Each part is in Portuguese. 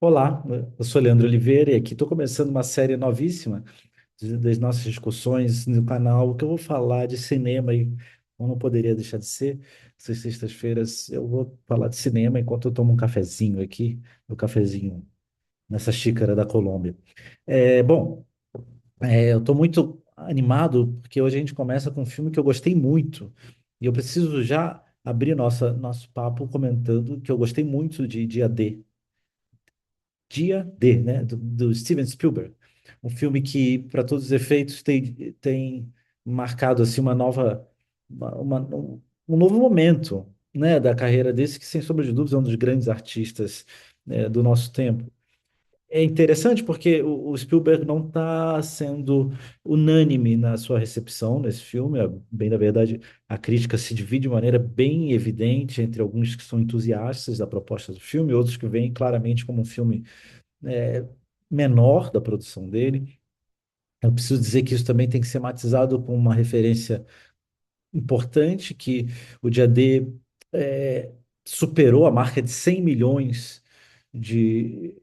Olá, eu sou Leandro Oliveira e aqui estou começando uma série novíssima das nossas discussões no canal, que eu vou falar de cinema e como não poderia deixar de ser. Essas sextas-feiras eu vou falar de cinema enquanto eu tomo um cafezinho aqui, meu cafezinho nessa xícara da Colômbia. Bom, eu estou muito animado porque hoje a gente começa com um filme que eu gostei muito e eu preciso já abrir nosso papo comentando que eu gostei muito de Dia D. Dia D, né, do Steven Spielberg. Um filme que, para todos os efeitos, tem marcado assim um novo momento, né, da carreira desse, que sem sombra de dúvida é um dos grandes artistas, do nosso tempo. É interessante porque o Spielberg não está sendo unânime na sua recepção nesse filme. Bem, na verdade, a crítica se divide de maneira bem evidente entre alguns que são entusiastas da proposta do filme, outros que veem claramente como um filme é, menor da produção dele. Eu preciso dizer que isso também tem que ser matizado com uma referência importante, que o Dia D é, superou a marca de 100 milhões de,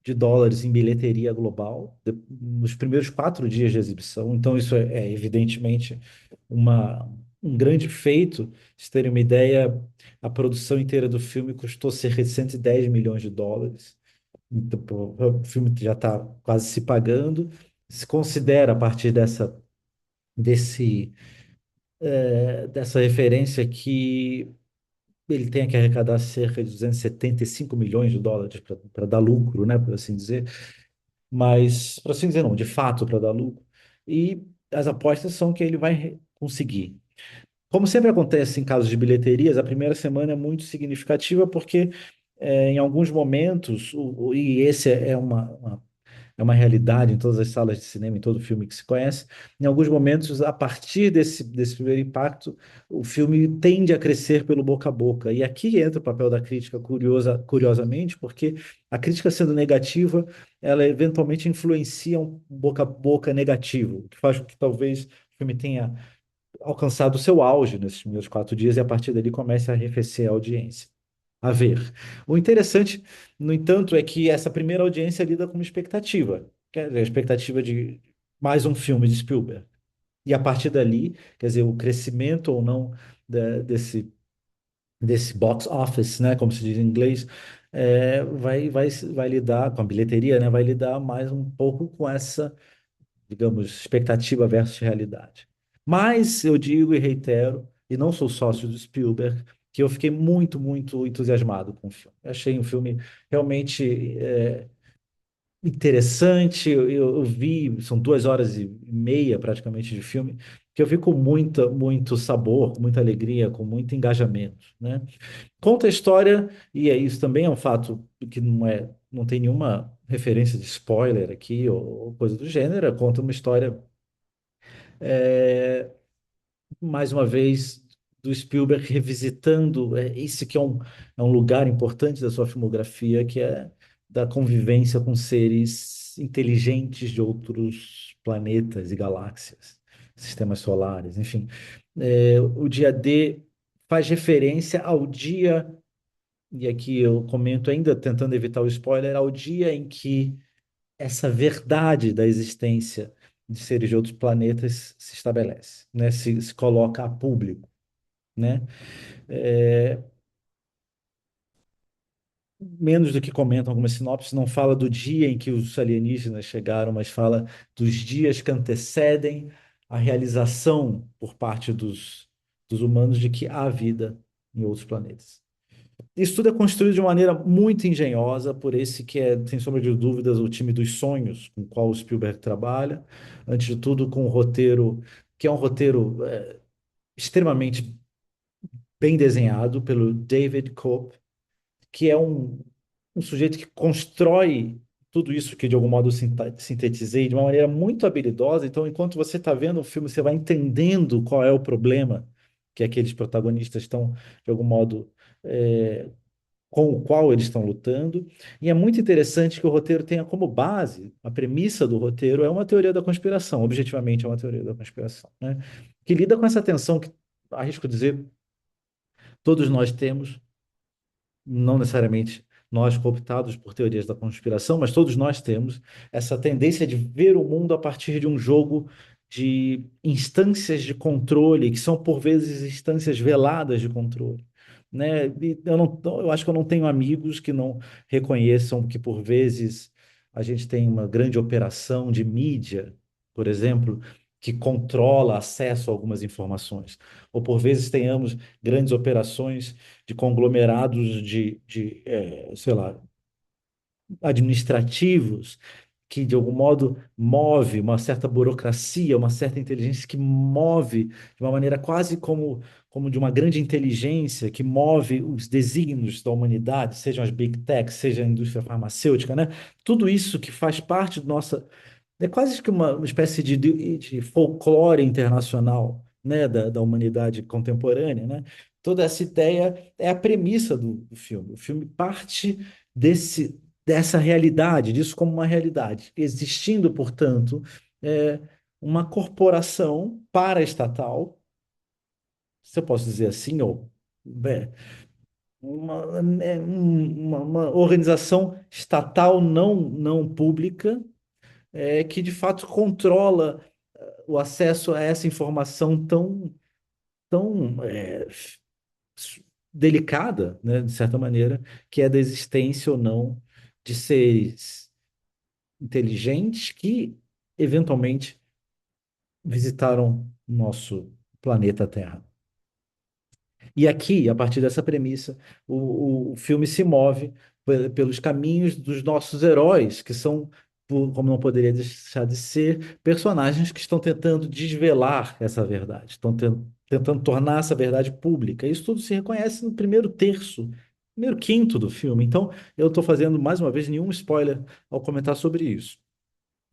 de dólares em bilheteria global nos primeiros 4 dias de exibição. Então, isso é evidentemente um grande feito. Pra vocês terem uma ideia, a produção inteira do filme custou cerca de 110 milhões de dólares. Então, pô, o filme já está quase se pagando. Se considera a partir desse, dessa referência que ele tenha que arrecadar cerca de 275 milhões de dólares para dar lucro, né, por assim dizer. Mas, por assim dizer, não, de fato, para dar lucro. E as apostas são que ele vai conseguir. Como sempre acontece em casos de bilheterias, a primeira semana é muito significativa porque, em alguns momentos, e esse é uma realidade em todas as salas de cinema, em todo filme que se conhece. Em alguns momentos, a partir desse primeiro impacto, o filme tende a crescer pelo boca a boca. E aqui entra o papel da crítica curiosamente, porque a crítica sendo negativa, ela eventualmente influencia um boca a boca negativo, o que faz com que talvez o filme tenha alcançado o seu auge nesses primeiros 4 dias e a partir dali comece a arrefecer a audiência. A ver. O interessante, no entanto, é que essa primeira audiência lida com uma expectativa, quer dizer, a expectativa de mais um filme de Spielberg. E a partir dali, quer dizer, o crescimento ou não desse box office, né, como se diz em inglês, vai lidar com a bilheteria, né, vai lidar mais um pouco com essa, digamos, expectativa versus realidade. Mas eu digo e reitero, e não sou sócio do Spielberg, que eu fiquei muito, muito entusiasmado com o filme. Eu achei um filme realmente interessante. Eu vi, são 2 horas e meia praticamente de filme, que eu vi com muito sabor, com muita alegria, com muito engajamento, né? Conta a história, e isso também é um fato que não tem nenhuma referência de spoiler aqui ou coisa do gênero. Conta uma história, é, mais uma vez, do Spielberg revisitando esse que é um lugar importante da sua filmografia, que é da convivência com seres inteligentes de outros planetas e galáxias, sistemas solares, enfim. O dia D faz referência ao dia, e aqui eu comento ainda tentando evitar o spoiler, ao dia em que essa verdade da existência de seres de outros planetas se estabelece, né? Se coloca a público, né? É, menos do que comentam algumas sinopses, não fala do dia em que os alienígenas chegaram, mas fala dos dias que antecedem a realização por parte dos humanos de que há vida em outros planetas. Isso tudo é construído de uma maneira muito engenhosa por esse que é, sem sombra de dúvidas, o time dos sonhos com o qual o Spielberg trabalha. Antes de tudo, com um roteiro que é um roteiro extremamente bem desenhado pelo David Cope, que é um sujeito que constrói tudo isso que de algum modo eu sintetizei de uma maneira muito habilidosa. Então, enquanto você está vendo o filme, você vai entendendo qual é o problema que aqueles protagonistas estão, de algum modo, é, com o qual eles estão lutando. E é muito interessante que o roteiro tenha como base, a premissa do roteiro é uma teoria da conspiração, objetivamente é uma teoria da conspiração, né? Que lida com essa tensão que, arrisco dizer, todos nós temos, não necessariamente nós cooptados por teorias da conspiração, mas todos nós temos essa tendência de ver o mundo a partir de um jogo de instâncias de controle, que são por vezes instâncias veladas de controle. Né? E eu não, eu acho que eu não tenho amigos que não reconheçam que por vezes a gente tem uma grande operação de mídia, por exemplo, que controla acesso a algumas informações. Ou por vezes tenhamos grandes operações de conglomerados sei lá, administrativos que de algum modo move uma certa burocracia, uma certa inteligência que move de uma maneira quase como de uma grande inteligência que move os desígnios da humanidade, sejam as big techs, seja a indústria farmacêutica, né? Tudo isso que faz parte do nossa é quase que uma espécie de folclore internacional, né, da humanidade contemporânea, né? Toda essa ideia é a premissa do filme. O filme parte dessa realidade, disso como uma realidade, existindo, portanto, é, uma corporação paraestatal, se eu posso dizer assim, ou é, uma organização estatal não pública que de fato controla o acesso a essa informação tão delicada, né, de certa maneira, que é da existência ou não de seres inteligentes que eventualmente visitaram nosso planeta Terra. E aqui, a partir dessa premissa, o filme se move pelos caminhos dos nossos heróis, que são, como não poderia deixar de ser, personagens que estão tentando desvelar essa verdade, estão tentando tornar essa verdade pública. Isso tudo se reconhece no primeiro terço, primeiro quinto do filme. Então, eu estou fazendo, mais uma vez, nenhum spoiler ao comentar sobre isso.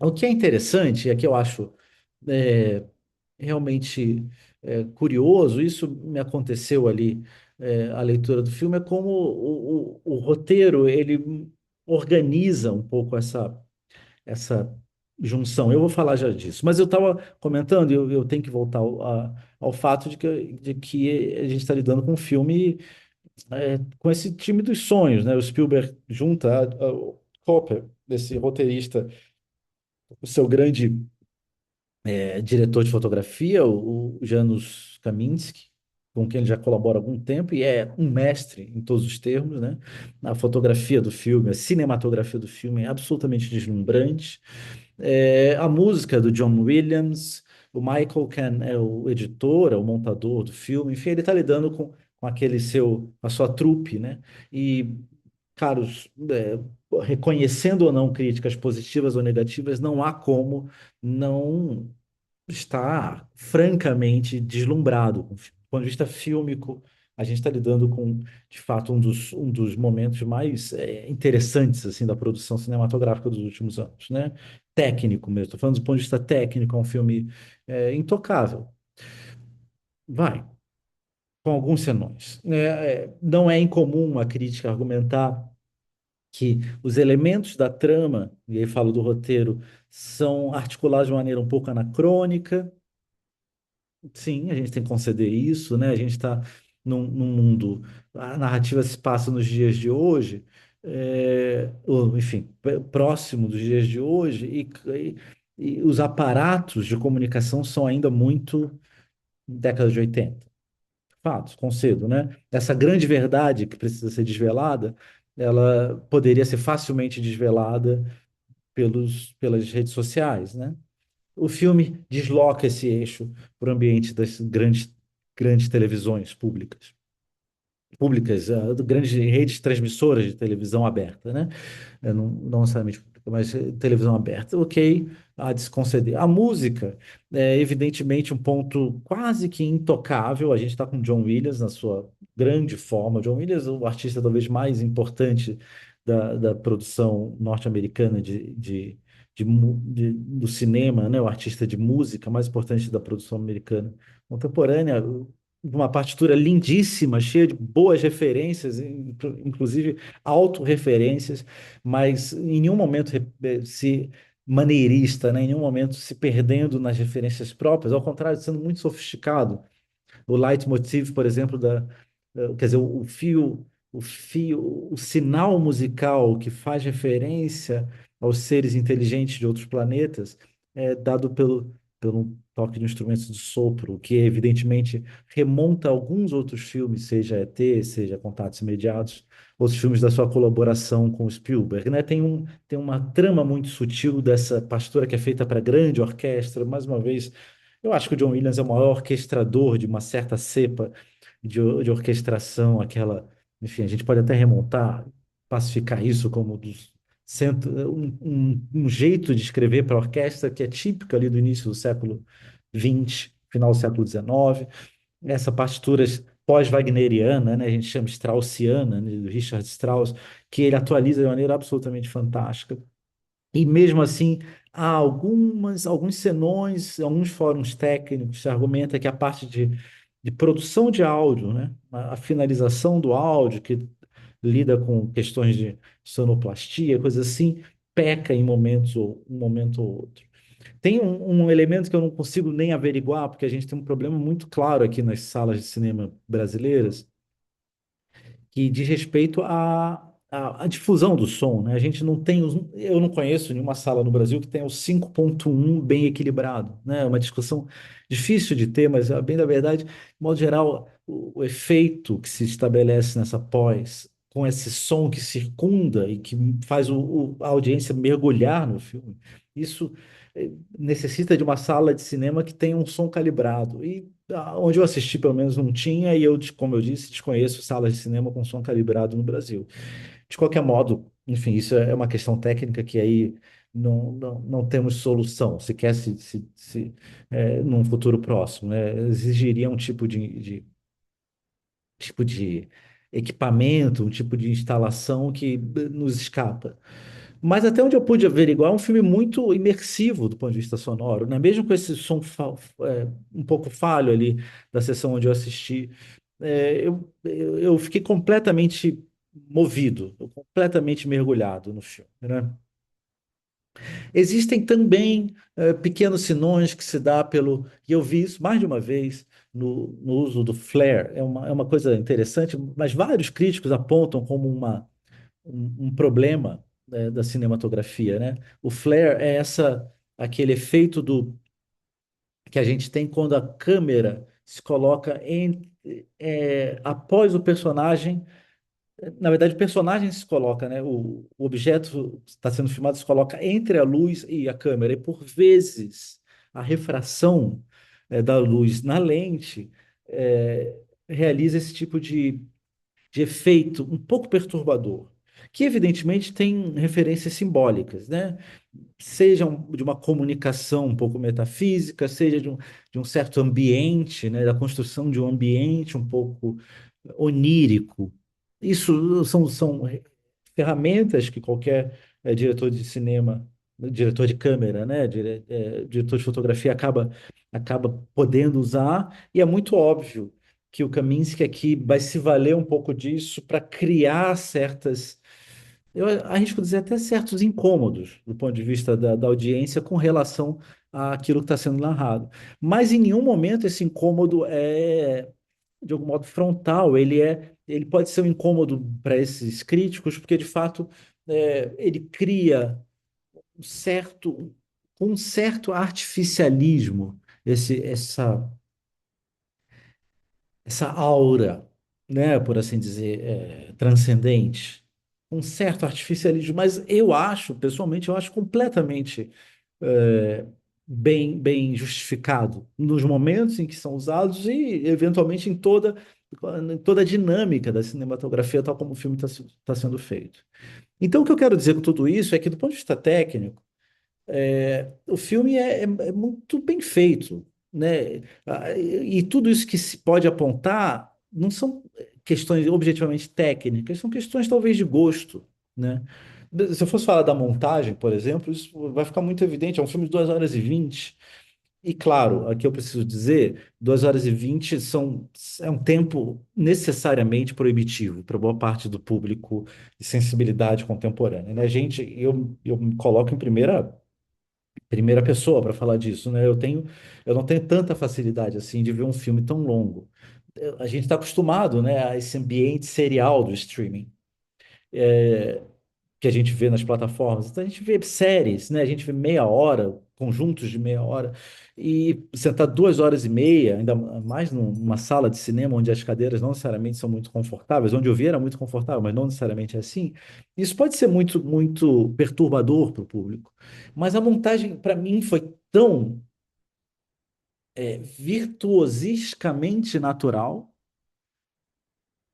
O que é interessante, e aqui eu acho é, realmente curioso, isso me aconteceu ali, a leitura do filme, é como o roteiro, ele organiza um pouco essa junção. Eu vou falar já disso, mas eu estava comentando, eu tenho que voltar ao fato de que a gente está lidando com um filme com esse time dos sonhos, né? O Spielberg junta o Copper, esse roteirista, o seu grande diretor de fotografia, o Janusz Kaminski, com quem ele já colabora há algum tempo, e é um mestre em todos os termos, né? A fotografia do filme, a cinematografia do filme é absolutamente deslumbrante. A música do John Williams, o Michael Ken é o editor, é o montador do filme, enfim, ele está lidando com a sua trupe, né? E, caros, reconhecendo ou não críticas positivas ou negativas, não há como não está francamente deslumbrado. Do ponto de vista fílmico, a gente está lidando com, de fato, um dos momentos mais interessantes assim da produção cinematográfica dos últimos anos, né? Técnico mesmo. Estou falando do ponto de vista técnico, é um filme intocável. Vai, com alguns senões. Não é incomum a crítica argumentar que os elementos da trama, e aí falo do roteiro, são articulados de maneira um pouco anacrônica. Sim, a gente tem que conceder isso, né? A gente está num mundo. A narrativa se passa nos dias de hoje, ou, enfim, próximo dos dias de hoje, e os aparatos de comunicação são ainda muito década de 80. Fatos, concedo, né? Essa grande verdade que precisa ser desvelada, ela poderia ser facilmente desvelada pelas redes sociais, né? O filme desloca esse eixo para o ambiente das grandes televisões públicas, grandes redes transmissoras de televisão aberta, né? Não necessariamente pública, mas televisão aberta. Ok, há de se conceder. A música é evidentemente um ponto quase que intocável. A gente está com John Williams na sua grande forma. John Williams, o artista talvez mais importante da produção norte-americana do cinema, né? O artista de música mais importante da produção americana contemporânea, uma partitura lindíssima, cheia de boas referências, inclusive autorreferências, mas em nenhum momento se maneirista, né? Em nenhum momento se perdendo nas referências próprias, ao contrário, sendo muito sofisticado. O leitmotiv, por exemplo, quer dizer, o fio, o sinal musical que faz referência aos seres inteligentes de outros planetas é dado pelo toque de instrumentos de sopro, que evidentemente remonta a alguns outros filmes, seja ET, seja Contatos Imediatos, outros filmes da sua colaboração com o Spielberg, né? Tem uma trama muito sutil dessa partitura que é feita para grande orquestra. Mais uma vez, eu acho que o John Williams é o maior orquestrador de uma certa cepa de orquestração, aquela, enfim, a gente pode até remontar, classificar isso como um jeito de escrever para orquestra que é típico ali do início do século XX, final do século XIX, essa partitura pós-wagneriana, né, a gente chama straussiana, né, do Richard Strauss, que ele atualiza de maneira absolutamente fantástica. E mesmo assim, há alguns senões, alguns fóruns técnicos que argumentam que a parte de produção de áudio, né, a finalização do áudio, que lida com questões de sonoplastia, coisas assim, peca em um momento ou outro. Tem um elemento que eu não consigo nem averiguar, porque a gente tem um problema muito claro aqui nas salas de cinema brasileiras, que diz respeito à difusão do som, né? A gente não tem eu não conheço nenhuma sala no Brasil que tenha o 5.1 bem equilibrado, né? É uma discussão difícil de ter, mas a bem da verdade, de modo geral, o efeito que se estabelece nessa pós, com esse som que circunda e que faz a audiência mergulhar no filme, isso necessita de uma sala de cinema que tenha um som calibrado. E onde eu assisti, pelo menos, não tinha, e eu, como eu disse, desconheço salas de cinema com som calibrado no Brasil. De qualquer modo, enfim, isso é uma questão técnica que aí não temos solução, sequer num futuro próximo, né? Exigiria um tipo de equipamento, um tipo de instalação que nos escapa. Mas até onde eu pude averiguar, é um filme muito imersivo do ponto de vista sonoro, né? Mesmo com esse som um pouco falho ali da sessão onde eu assisti, eu fiquei completamente movido, completamente mergulhado no filme, né? Existem também pequenos sinões que se dá e eu vi isso mais de uma vez no uso do flare, é uma coisa interessante, mas vários críticos apontam como um problema, né, da cinematografia, né? O flare é aquele efeito que a gente tem quando a câmera se coloca após o personagem. Na verdade, o personagem se coloca, né? O objeto está sendo filmado se coloca entre a luz e a câmera. E por vezes a refração da luz na lente eh, realiza esse tipo de efeito um pouco perturbador, que evidentemente tem referências simbólicas, né? Sejam de uma comunicação um pouco metafísica, seja de um certo ambiente, né? Da construção de um ambiente um pouco onírico. Isso são ferramentas que qualquer diretor de cinema, diretor de câmera, né? Diretor de fotografia acaba podendo usar, e é muito óbvio que o Kaminski aqui vai se valer um pouco disso para criar eu arrisco dizer até certos incômodos do ponto de vista da audiência com relação àquilo que está sendo narrado. Mas em nenhum momento esse incômodo é, de algum modo, frontal. Ele pode ser um incômodo para esses críticos, porque de fato ele cria um certo artificialismo, esse, essa essa aura, né, por assim dizer, transcendente, um certo artificialismo, mas pessoalmente, eu acho completamente é, bem justificado nos momentos em que são usados e, eventualmente, em toda a dinâmica da cinematografia, tal como o filme está sendo feito. Então, o que eu quero dizer com tudo isso é que, do ponto de vista técnico, o filme é muito bem feito, né? E tudo isso que se pode apontar não são questões objetivamente técnicas, são questões talvez de gosto, né? Se eu fosse falar da montagem, por exemplo, isso vai ficar muito evidente. É um filme de 2 horas e 20. E claro, aqui eu preciso dizer, 2 horas e 20 é um tempo necessariamente proibitivo para boa parte do público de sensibilidade contemporânea, né? Eu me coloco em primeira pessoa para falar disso, né? Eu não tenho tanta facilidade assim de ver um filme tão longo. a gente está acostumado, né, a esse ambiente serial do streaming que a gente vê nas plataformas. Então a gente vê séries, né? A gente vê meia hora, conjuntos de meia hora, e sentar 2 horas e meia, ainda mais numa sala de cinema onde as cadeiras não necessariamente são muito confortáveis, onde eu vi era muito confortável, mas não necessariamente é assim. Isso pode ser muito, muito perturbador para o público. Mas a montagem, para mim, foi tão virtuosisticamente natural.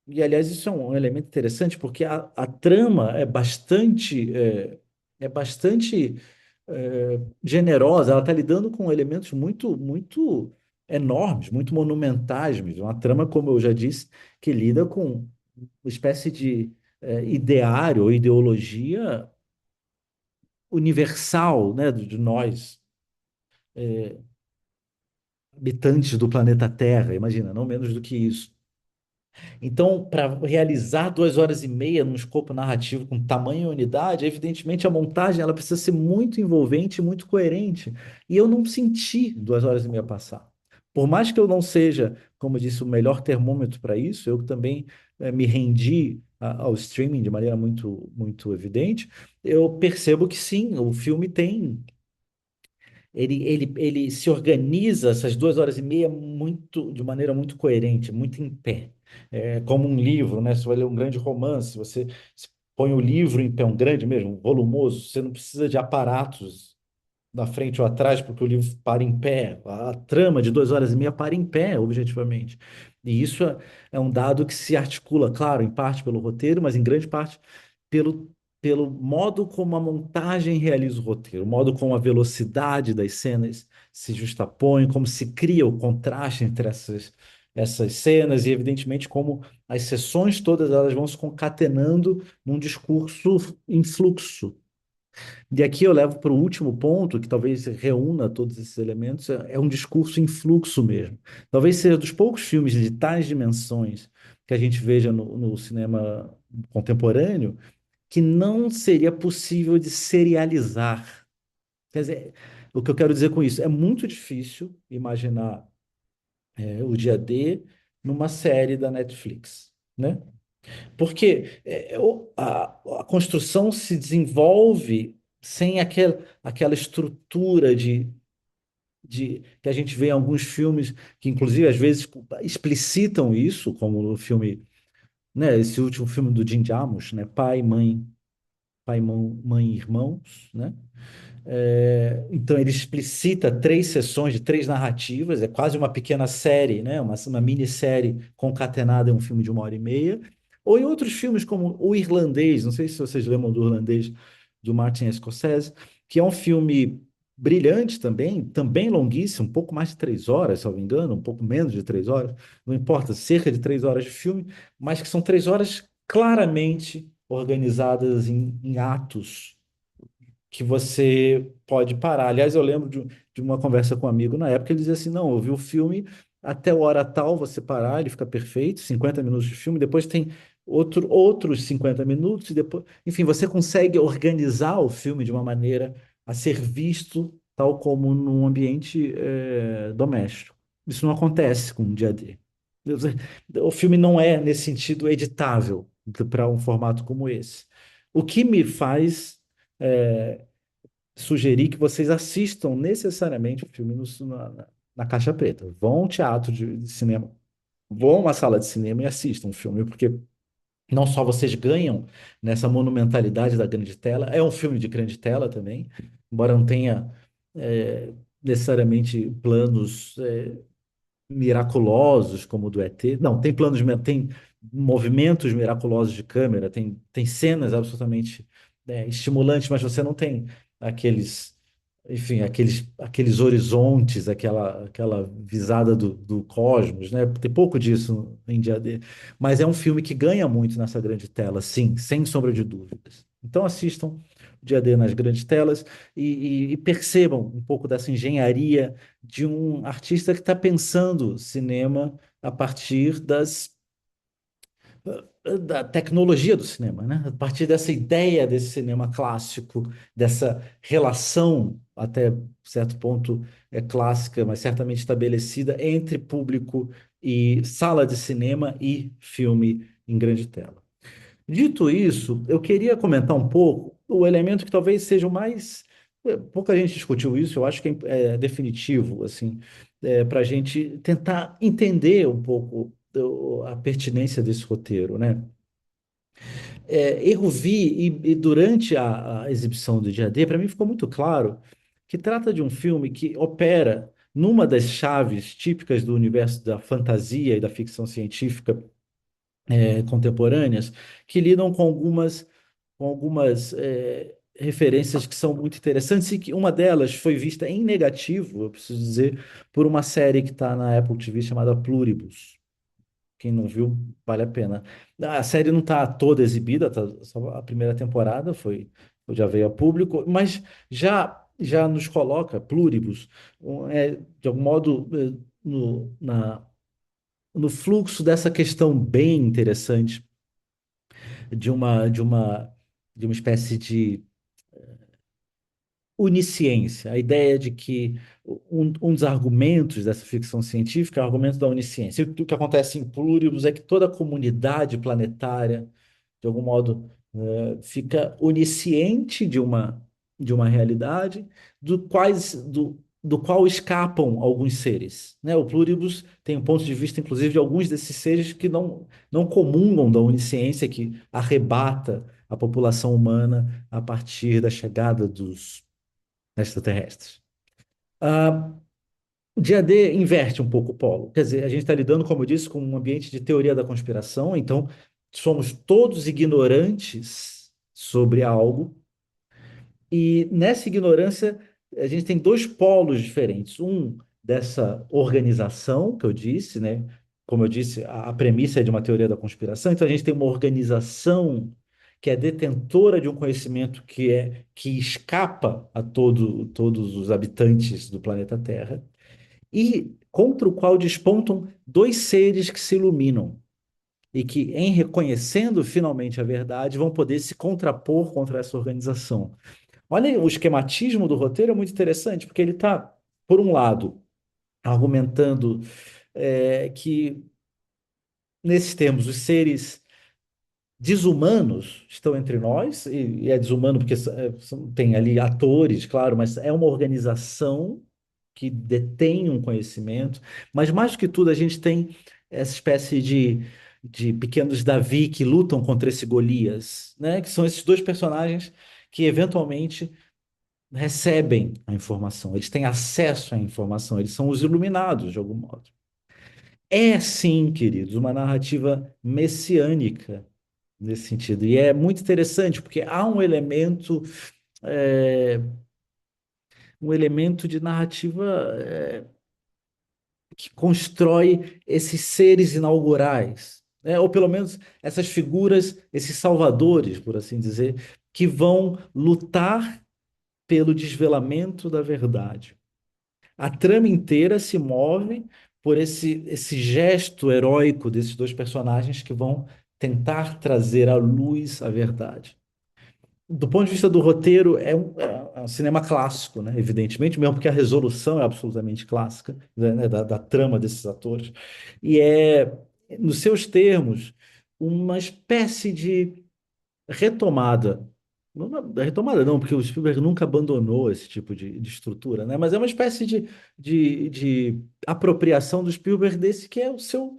E, aliás, isso é um elemento interessante, porque a trama é bastante generosa. Ela está lidando com elementos muito, muito enormes, muito monumentais mesmo. Uma trama, como eu já disse, que lida com uma espécie de ideário ou ideologia universal, né, de nós, habitantes do planeta Terra. Imagina, não menos do que isso. Então, para realizar 2 horas e meia num escopo narrativo com tamanho e unidade, evidentemente a montagem ela precisa ser muito envolvente e muito coerente. E eu não senti 2 horas e meia passar. Por mais que eu não seja, como eu disse, o melhor termômetro para isso, eu também me rendi ao streaming de maneira muito, muito evidente. Eu percebo que sim, o filme tem ele se organiza essas 2 horas e meia de maneira muito coerente, muito em pé. É como um livro, né? Você vai ler um grande romance, você põe o livro em pé, um grande mesmo, um volumoso, você não precisa de aparatos na frente ou atrás, porque o livro para em pé. A trama de 2 horas e meia para em pé, objetivamente. E isso é um dado que se articula, claro, em parte pelo roteiro, mas em grande parte pelo, pelo modo como a montagem realiza o roteiro, o modo como a velocidade das cenas se justapõe, como se cria o contraste entre essas cenas e, evidentemente, como as sessões todas elas vão se concatenando num discurso em fluxo. E aqui eu levo para o último ponto, que talvez reúna todos esses elementos, é um discurso em fluxo mesmo. Talvez seja dos poucos filmes de tais dimensões que a gente veja no cinema contemporâneo, que não seria possível de serializar. Quer dizer, o que eu quero dizer com isso? É muito difícil imaginar o dia D numa série da Netflix, né? Porque a construção se desenvolve sem aquela estrutura que a gente vê em alguns filmes, que inclusive às vezes explicitam isso, como no filme, né, esse último filme do Jim Jarmusch, né, Pai, Mãe e Irmãos, né? Então ele explicita 3 sessões de 3 narrativas, é quase uma pequena série, né? Uma minissérie concatenada em um filme de 1 hora e meia. Ou em outros filmes como O Irlandês, não sei se vocês lembram do Irlandês, do Martin Scorsese, que é um filme brilhante também, também longuíssimo, um pouco mais de 3 horas, se eu não me engano, um pouco menos de 3 horas, não importa, cerca de 3 horas de filme, mas que são 3 horas claramente organizadas em atos que você pode parar. Aliás, eu lembro de uma conversa com um amigo na época, ele dizia assim, não, eu vi o filme até hora tal, você parar, ele fica perfeito, 50 minutos de filme, depois tem outros 50 minutos, e depois, enfim, você consegue organizar o filme de uma maneira a ser visto tal como num ambiente doméstico. Isso não acontece com o dia D. O filme não é, nesse sentido, editável para um formato como esse. O que me faz sugerir que vocês assistam necessariamente o filme na caixa preta. Vão ao teatro de cinema, vão a uma sala de cinema e assistam o filme, porque não só vocês ganham nessa monumentalidade da grande tela, é um filme de grande tela também, embora não tenha necessariamente planos miraculosos como o do ET. Não, tem tem movimentos miraculosos de câmera, tem cenas absolutamente estimulantes, mas você não tem aqueles, enfim, aqueles horizontes, aquela visada do cosmos, né? Tem pouco disso em Dia D. Mas é um filme que ganha muito nessa grande tela, sim, sem sombra de dúvidas. Então assistam Dia D nas grandes telas e percebam um pouco dessa engenharia de um artista que está pensando cinema a partir da tecnologia do cinema, né? A partir dessa ideia desse cinema clássico, dessa relação até certo ponto clássica, mas certamente estabelecida entre público e sala de cinema e filme em grande tela. Dito isso, eu queria comentar um pouco o elemento que talvez seja o mais. Pouca gente discutiu isso, eu acho que é definitivo, assim, para a gente tentar entender um pouco a pertinência desse roteiro, né? Eu vi, e durante a exibição do Dia D, para mim ficou muito claro que trata de um filme que opera numa das chaves típicas do universo da fantasia e da ficção científica contemporâneas, que lidam com algumas referências que são muito interessantes e que uma delas foi vista em negativo, eu preciso dizer, por uma série que está na Apple TV chamada Pluribus. Quem não viu, vale a pena. A série não está toda exibida, tá só a primeira temporada já veio a público, mas já nos coloca Pluribus, de algum modo, no fluxo dessa questão bem interessante de uma, de uma, de uma espécie de onisciência, a ideia de que um dos argumentos dessa ficção científica é o argumento da onisciência. E o que acontece em Pluribus é que toda a comunidade planetária, de algum modo, fica onisciente de uma realidade do qual escapam alguns seres, né? O Pluribus tem um ponto de vista, inclusive, de alguns desses seres que não comungam da onisciência que arrebata a população humana a partir da chegada dos extraterrestres. Ah, o dia D inverte um pouco o polo. Quer dizer, a gente está lidando, como eu disse, com um ambiente de teoria da conspiração, então somos todos ignorantes sobre algo, e nessa ignorância a gente tem dois polos diferentes. Um dessa organização que eu disse, né? Como eu disse, a premissa é de uma teoria da conspiração, então a gente tem uma organização que é detentora de um conhecimento que escapa a todos os habitantes do planeta Terra e contra o qual despontam dois seres que se iluminam e que, em reconhecendo finalmente a verdade, vão poder se contrapor contra essa organização. Olha, o esquematismo do roteiro é muito interessante, porque ele está, por um lado, argumentando que, nesses termos, os seres desumanos estão entre nós, e é desumano porque tem ali atores, claro, mas é uma organização que detém um conhecimento, mas mais do que tudo, a gente tem essa espécie de pequenos Davi que lutam contra esse Golias, né? Que são esses dois personagens que eventualmente recebem a informação, eles têm acesso à informação, eles são os iluminados de algum modo. É sim, queridos, uma narrativa messiânica nesse sentido. E é muito interessante, porque há é, um elemento de narrativa que constrói esses seres inaugurais, né? Ou pelo menos essas figuras, esses salvadores, por assim dizer, que vão lutar pelo desvelamento da verdade. A trama inteira se move por esse gesto heróico desses dois personagens que vão tentar trazer à luz a verdade. Do ponto de vista do roteiro, é um cinema clássico, né? Evidentemente, mesmo porque a resolução é absolutamente clássica, né? Da trama desses atores. E é, nos seus termos, uma espécie de retomada. Retomada não, porque o Spielberg nunca abandonou esse tipo de estrutura, né? Mas é uma espécie de apropriação do Spielberg desse que é o seu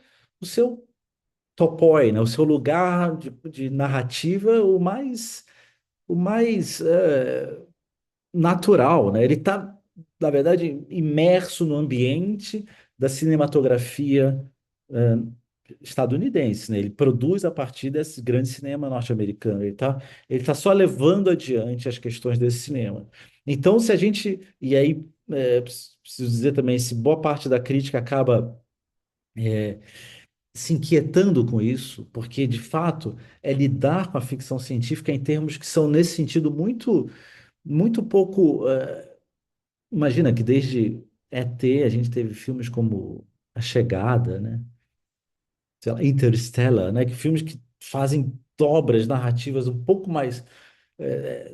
topoi, né? O seu lugar de narrativa o mais natural, né? Ele está, na verdade, imerso no ambiente da cinematografia eh, estadunidense, né? Ele produz a partir desse grande cinema norte-americano. Ele tá só levando adiante as questões desse cinema. Então, se a gente, e aí preciso dizer também, se boa parte da crítica acaba se inquietando com isso, porque de fato é lidar com a ficção científica em termos que são nesse sentido muito pouco. Imagina que desde ET a gente teve filmes como A Chegada, né? Sei lá, Interstellar, né? Que filmes que fazem dobras narrativas um pouco mais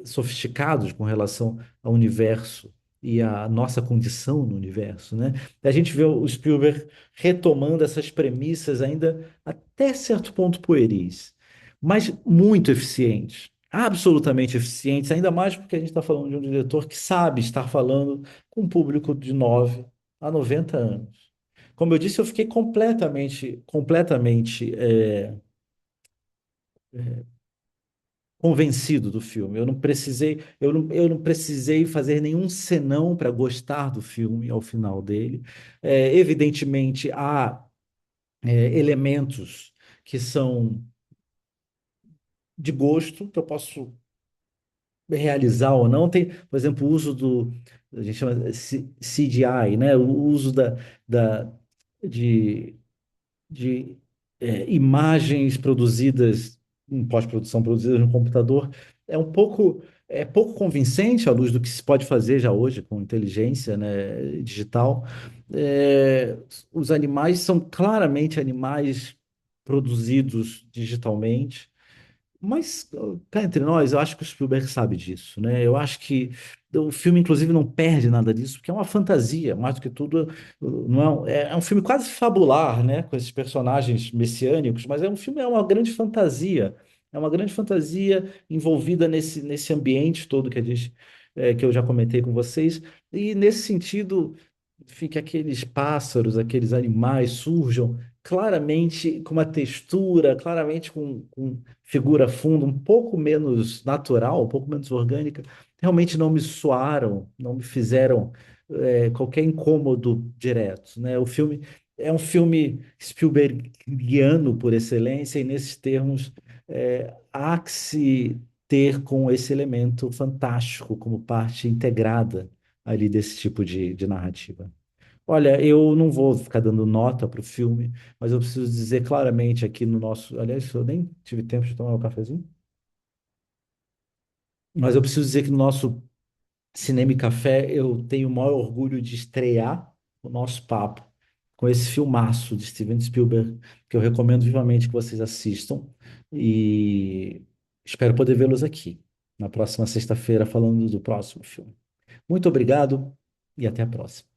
sofisticados com relação ao universo e a nossa condição no universo, né? A gente vê o Spielberg retomando essas premissas ainda até certo ponto pueris, mas muito eficientes, absolutamente eficientes, ainda mais porque a gente está falando de um diretor que sabe estar falando com um público de 9 a 90 anos. Como eu disse, eu fiquei completamente convencido do filme. Eu não precisei fazer nenhum senão para gostar do filme ao final dele. Evidentemente, há elementos que são de gosto, que eu posso realizar ou não. Tem, por exemplo, o uso do, a gente chama CGI, né? O uso da, de imagens produzidas em pós-produção, produzidas no computador, é pouco convincente à luz do que se pode fazer já hoje com inteligência, né, digital. É, os animais são claramente animais produzidos digitalmente. Mas, cá entre nós, eu acho que o Spielberg sabe disso, né? Eu acho que o filme, inclusive, não perde nada disso, porque é uma fantasia, mais do que tudo, não é um filme quase fabular, né? Com esses personagens messiânicos, mas é um filme, é uma grande fantasia. É uma grande fantasia envolvida nesse ambiente todo que eu já comentei com vocês. E, nesse sentido, fica aqueles pássaros, aqueles animais surjam claramente com uma textura, claramente com figura funda, um pouco menos natural, um pouco menos orgânica, realmente não me soaram, não me fizeram qualquer incômodo direto, né? O filme é um filme Spielbergiano por excelência, e nesses termos há que se ter com esse elemento fantástico como parte integrada ali desse tipo de narrativa. Olha, eu não vou ficar dando nota para o filme, mas eu preciso dizer claramente aqui no nosso. Aliás, eu nem tive tempo de tomar um cafezinho, mas eu preciso dizer que no nosso Cinema e Café eu tenho o maior orgulho de estrear o nosso papo com esse filmaço de Steven Spielberg, que eu recomendo vivamente que vocês assistam e espero poder vê-los aqui na próxima sexta-feira falando do próximo filme. Muito obrigado e até a próxima.